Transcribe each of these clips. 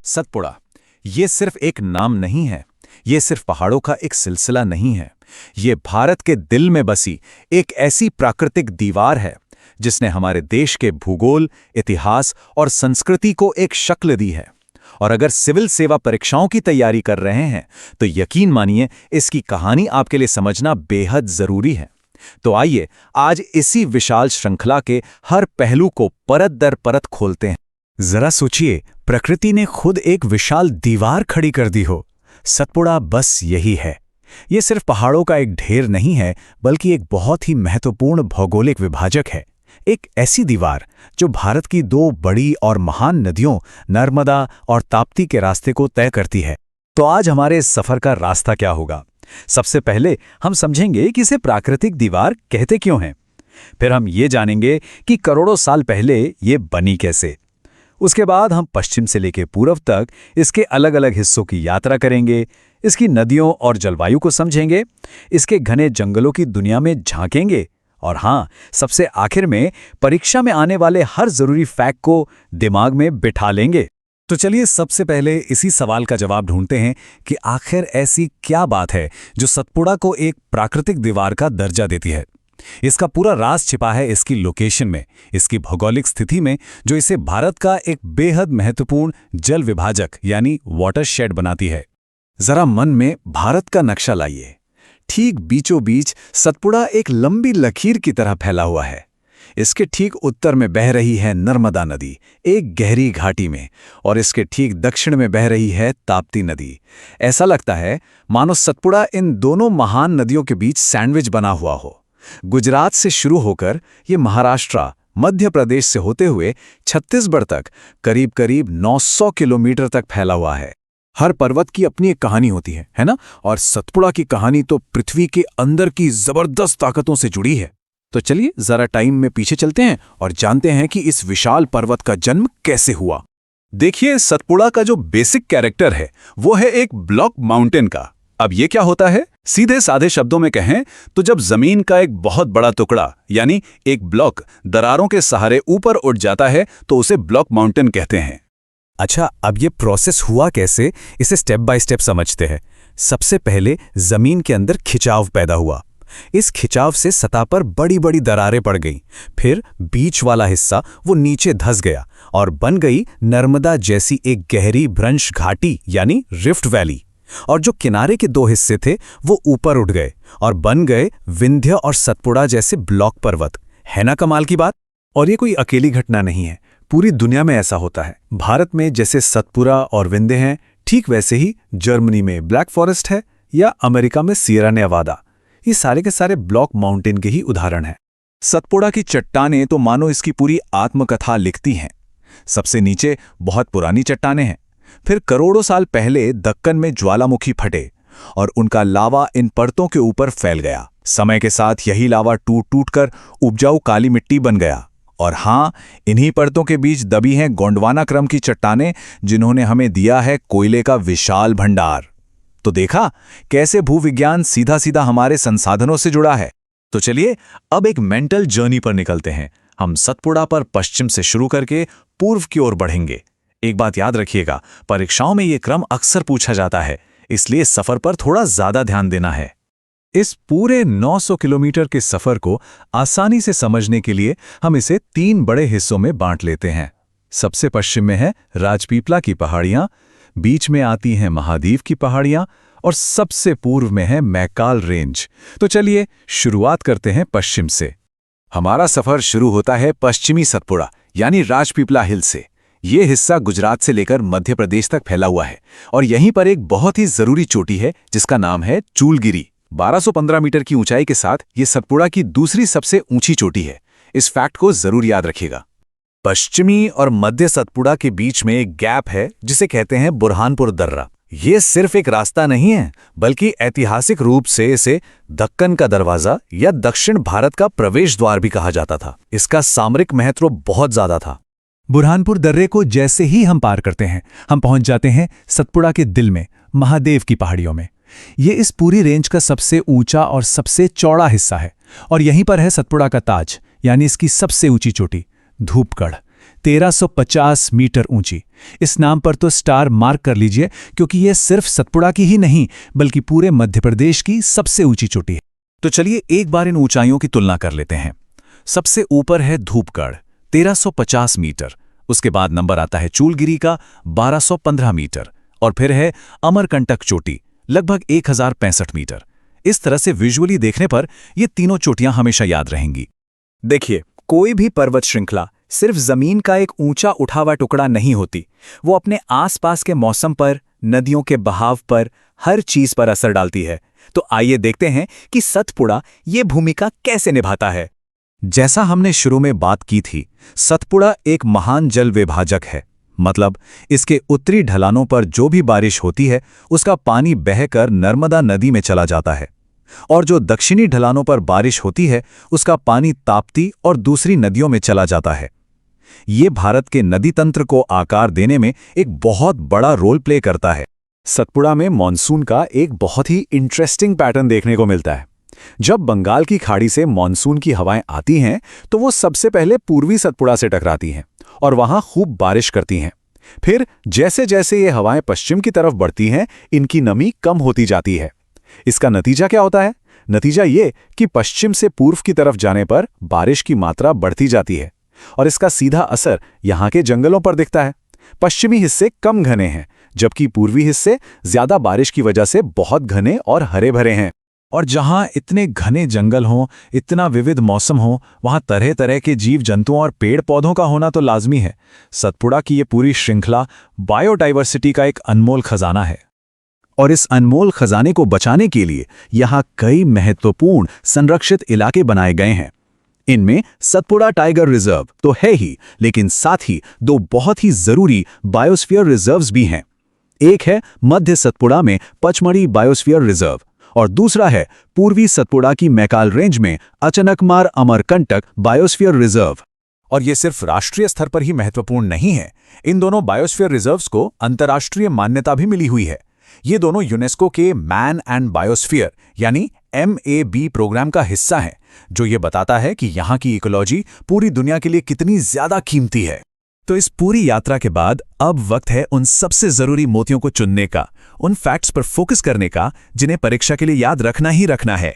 सतपुड़ा, ये सिर्फ एक नाम नहीं है। ये सिर्फ पहाड़ों का एक सिलसिला नहीं है। ये भारत के दिल में बसी एक ऐसी प्राकृतिक दीवार है जिसने हमारे देश के भूगोल, इतिहास और संस्कृति को एक शक्ल दी है। और अगर सिविल सेवा परीक्षाओं की तैयारी कर रहे हैं तो यकीन मानिए इसकी कहानी आपके लिए समझना बेहद जरूरी है। तो आइए आज इसी विशाल श्रृंखला के हर पहलू को परत दर परत खोलते हैं। जरा सोचिए, प्रकृति ने खुद एक विशाल दीवार खड़ी कर दी हो। सतपुड़ा बस यही है। ये सिर्फ पहाड़ों का एक ढेर नहीं है, बल्कि एक बहुत ही महत्वपूर्ण भौगोलिक विभाजक है। एक ऐसी दीवार जो भारत की दो बड़ी और महान नदियों नर्मदा और ताप्ती के रास्ते को तय करती है। तो आज हमारे इस सफर का रास्ता क्या होगा? सबसे पहले हम समझेंगे कि इसे प्राकृतिक दीवार कहते क्यों हैं। फिर हम ये जानेंगे कि करोड़ों साल पहले ये बनी कैसे। उसके बाद हम पश्चिम से लेकर पूर्व तक इसके अलग अलग हिस्सों की यात्रा करेंगे, इसकी नदियों और जलवायु को समझेंगे, इसके घने जंगलों की दुनिया में झांकेंगे और हाँ, सबसे आखिर में परीक्षा में आने वाले हर जरूरी फैक्ट को दिमाग में बिठा लेंगे। तो चलिए सबसे पहले इसी सवाल का जवाब ढूंढते हैं कि आखिर ऐसी क्या बात है जो सतपुड़ा को एक प्राकृतिक दीवार का दर्जा देती है। इसका पूरा राज छिपा है इसकी लोकेशन में, इसकी भौगोलिक स्थिति में, जो इसे भारत का एक बेहद महत्वपूर्ण जल विभाजक यानी वाटरशेड बनाती है। जरा मन में भारत का नक्शा लाइए। ठीक बीचों बीच सतपुड़ा एक लंबी लकीर की तरह फैला हुआ है। इसके ठीक उत्तर में बह रही है नर्मदा नदी एक गहरी घाटी में, और इसके ठीक दक्षिण में बह रही है ताप्ती नदी। ऐसा लगता है मानो सतपुड़ा इन दोनों महान नदियों के बीच सैंडविच बना हुआ हो। गुजरात से शुरू होकर ये महाराष्ट्र, मध्य प्रदेश से होते हुए छत्तीसगढ़ तक करीब करीब 900 किलोमीटर तक फैला हुआ है। हर पर्वत की अपनी एक कहानी होती है ना? और सतपुड़ा की कहानी तो पृथ्वी के अंदर की जबरदस्त ताकतों से जुड़ी है। तो चलिए जरा टाइम में पीछे चलते हैं और जानते हैं कि इस विशाल पर्वत का जन्म कैसे हुआ। देखिए, सतपुड़ा का जो बेसिक कैरेक्टर है वो है एक ब्लॉक माउंटेन का। अब ये क्या होता है? सीधे साधे शब्दों में कहें तो जब जमीन का एक बहुत बड़ा टुकड़ा यानी एक ब्लॉक दरारों के सहारे ऊपर उठ जाता है तो उसे ब्लॉक माउंटेन कहते हैं। अच्छा, अब ये प्रोसेस हुआ कैसे, इसे स्टेप बाय स्टेप समझते हैं। सबसे पहले जमीन के अंदर खिंचाव पैदा हुआ। इस खिंचाव से सतह पर बड़ी बड़ी दरारें पड़ गईं। फिर बीच वाला हिस्सा वो नीचे धंस गया और बन गई नर्मदा जैसी एक गहरी भ्रंश घाटी यानी रिफ्ट वैली। और जो किनारे के दो हिस्से थे वो ऊपर उठ गए और बन गए विंध्य और सतपुड़ा जैसे ब्लॉक पर्वत। है ना कमाल की बात? और ये कोई अकेली घटना नहीं है, पूरी दुनिया में ऐसा होता है। भारत में जैसे सतपुड़ा और विंध्य हैं, ठीक वैसे ही जर्मनी में ब्लैक फॉरेस्ट है या अमेरिका में सियरा नेवादा। ये सारे के सारे ब्लॉक माउंटेन के ही उदाहरण हैं। सतपुड़ा की चट्टानें तो मानो इसकी पूरी आत्मकथा लिखती हैं। सबसे नीचे बहुत पुरानी चट्टानें हैं। फिर करोड़ों साल पहले दक्कन में ज्वालामुखी फटे और उनका लावा इन परतों के ऊपर फैल गया। समय के साथ यही लावा टूट टूट कर उपजाऊ काली मिट्टी बन गया। और हाँ, इन्हीं परतों के बीच दबी हैं गोंडवाना क्रम की चट्टानें, जिन्होंने हमें दिया है कोयले का विशाल भंडार। तो देखा कैसे भूविज्ञान सीधा सीधा हमारे संसाधनों से जुड़ा है। तो चलिए अब एक मेंटल जर्नी पर निकलते हैं। हम सतपुड़ा पर पश्चिम से शुरू करके पूर्व की ओर बढ़ेंगे। एक बात याद रखिएगा, परीक्षाओं में ये क्रम अक्सर पूछा जाता है, इसलिए सफर पर थोड़ा ज्यादा ध्यान देना है। इस पूरे 900 किलोमीटर के सफर को आसानी से समझने के लिए हम इसे 3 बड़े हिस्सों में बांट लेते हैं। सबसे पश्चिम में है राजपीपला की पहाड़ियां, बीच में आती हैं महादेव की पहाड़ियां और सबसे पूर्व में है मैकाल रेंज। तो चलिए शुरुआत करते हैं पश्चिम से। हमारा सफर शुरू होता है पश्चिमी सतपुड़ा यानी राजपीपला हिल से। ये हिस्सा गुजरात से लेकर मध्य प्रदेश तक फैला हुआ है और यहीं पर एक बहुत ही जरूरी चोटी है जिसका नाम है चूलगिरी। 1215 मीटर की ऊंचाई के साथ ये सतपुड़ा की दूसरी सबसे ऊंची चोटी है। इस फैक्ट को जरूर याद रखिएगा। पश्चिमी और मध्य सतपुड़ा के बीच में एक गैप है जिसे कहते हैं बुरहानपुर दर्रा। ये सिर्फ एक रास्ता नहीं है, बल्कि ऐतिहासिक रूप से इसे दक्कन का दरवाजा या दक्षिण भारत का प्रवेश द्वार भी कहा जाता था। इसका सामरिक महत्व बहुत ज्यादा था। बुरहानपुर दर्रे को जैसे ही हम पार करते हैं, हम पहुंच जाते हैं सतपुड़ा के दिल में, महादेव की पहाड़ियों में। ये इस पूरी रेंज का सबसे ऊंचा और सबसे चौड़ा हिस्सा है और यहीं पर है सतपुड़ा का ताज यानी इसकी सबसे ऊंची चोटी, धूपगढ़, 1350 मीटर ऊंची। इस नाम पर तो स्टार मार्क कर लीजिए, क्योंकि यह सिर्फ सतपुड़ा की ही नहीं बल्कि पूरे मध्य प्रदेश की सबसे ऊंची चोटी है। तो चलिए एक बार इन ऊंचाइयों की तुलना कर लेते हैं। सबसे ऊपर है धूपगढ़ 1350 मीटर, उसके बाद नंबर आता है चूलगिरी का 1215 मीटर, और फिर है अमरकंटक चोटी लगभग 1065 मीटर। इस तरह से विजुअली देखने पर ये तीनों चोटियां हमेशा याद रहेंगी। देखिए, कोई भी पर्वत श्रृंखला सिर्फ जमीन का एक ऊंचा उठा हुआ टुकड़ा नहीं होती। वो अपने आसपास के मौसम पर, नदियों के बहाव पर, हर चीज पर असर डालती है। तो आइए देखते हैं कि सतपुड़ा ये भूमिका कैसे निभाता है। जैसा हमने शुरू में बात की थी, सतपुड़ा एक महान जल विभाजक है। मतलब इसके उत्तरी ढलानों पर जो भी बारिश होती है उसका पानी बहकर नर्मदा नदी में चला जाता है, और जो दक्षिणी ढलानों पर बारिश होती है उसका पानी ताप्ती और दूसरी नदियों में चला जाता है। ये भारत के नदी तंत्र को आकार देने में एक बहुत बड़ा रोल प्ले करता है। सतपुड़ा में मॉनसून का एक बहुत ही इंटरेस्टिंग पैटर्न देखने को मिलता है। जब बंगाल की खाड़ी से मॉनसून की हवाएं आती हैं तो वो सबसे पहले पूर्वी सतपुड़ा से टकराती हैं और वहां खूब बारिश करती हैं। फिर जैसे जैसे ये हवाएं पश्चिम की तरफ बढ़ती हैं, इनकी नमी कम होती जाती है। इसका नतीजा क्या होता है? नतीजा ये कि पश्चिम से पूर्व की तरफ जाने पर बारिश की मात्रा बढ़ती जाती है, और इसका सीधा असर यहाँ के जंगलों पर दिखता है। पश्चिमी हिस्से कम घने हैं, जबकि पूर्वी हिस्से ज्यादा बारिश की वजह से बहुत घने और हरे भरे हैं। और जहां इतने घने जंगल हों, इतना विविध मौसम हो, वहां तरह तरह के जीव जंतुओं और पेड़ पौधों का होना तो लाजमी है। सतपुड़ा की ये पूरी श्रृंखला बायोडाइवर्सिटी का एक अनमोल खजाना है, और इस अनमोल खजाने को बचाने के लिए यहाँ कई महत्वपूर्ण संरक्षित इलाके बनाए गए हैं। इनमें सतपुड़ा टाइगर रिजर्व तो है ही, लेकिन साथ ही दो बहुत ही जरूरी बायोस्फीयर रिजर्व्स भी हैं। एक है मध्य सतपुड़ा में पचमढ़ी बायोस्फीयर रिजर्व, और दूसरा है पूर्वी सतपुड़ा की मैकाल रेंज में अचनकमार अमरकंटक बायोस्फीयर रिजर्व। और ये सिर्फ राष्ट्रीय स्तर पर ही महत्वपूर्ण नहीं है, इन दोनों बायोस्फीयर रिजर्व्स को अंतर्राष्ट्रीय मान्यता भी मिली हुई है। ये दोनों यूनेस्को के मैन एंड बायोस्फीयर यानी MAB प्रोग्राम का हिस्सा है, जो ये बताता है कि यहाँ की इकोलॉजी पूरी दुनिया के लिए कितनी ज्यादा कीमती है। तो इस पूरी यात्रा के बाद अब वक्त है उन सबसे जरूरी मोतियों को चुनने का, उन फैक्ट्स पर फोकस करने का जिन्हें परीक्षा के लिए याद रखना ही रखना है।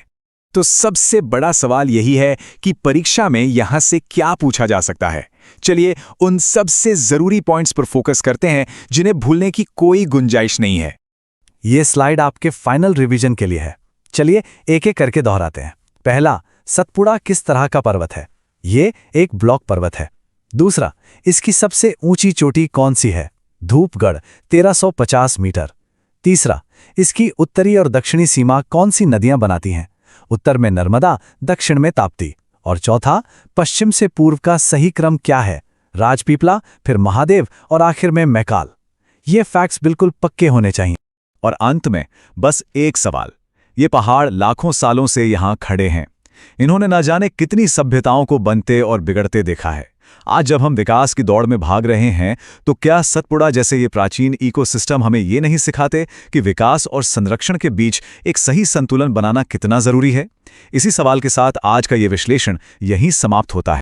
तो सबसे बड़ा सवाल यही है कि परीक्षा में यहां से क्या पूछा जा सकता है। चलिए उन सबसे जरूरी पॉइंट्स पर फोकस करते हैं जिन्हें भूलने की कोई गुंजाइश नहीं है। ये स्लाइड आपके फाइनल रिवीजन के लिए है। चलिए एक एक करके दोहराते हैं। पहला, सतपुड़ा किस तरह का पर्वत है? ये एक ब्लॉक पर्वत है। दूसरा, इसकी सबसे ऊंची चोटी कौन सी है? धूपगढ़ 1350 मीटर। तीसरा, इसकी उत्तरी और दक्षिणी सीमा कौन सी नदियां बनाती हैं? उत्तर में नर्मदा, दक्षिण में ताप्ती। और चौथा, पश्चिम से पूर्व का सही क्रम क्या है? राजपीपला, फिर महादेव और आखिर में मैकाल। ये फैक्ट्स बिल्कुल पक्के होने चाहिए। और अंत में बस एक सवाल, ये पहाड़ लाखों सालों से यहाँ खड़े हैं। इन्होंने न जाने कितनी सभ्यताओं को बनते और बिगड़ते देखा है। आज जब हम विकास की दौड़ में भाग रहे हैं, तो क्या सतपुड़ा जैसे ये प्राचीन इकोसिस्टम हमें ये नहीं सिखाते कि विकास और संरक्षण के बीच एक सही संतुलन बनाना कितना जरूरी है? इसी सवाल के साथ आज का ये विश्लेषण यहीं समाप्त होता है।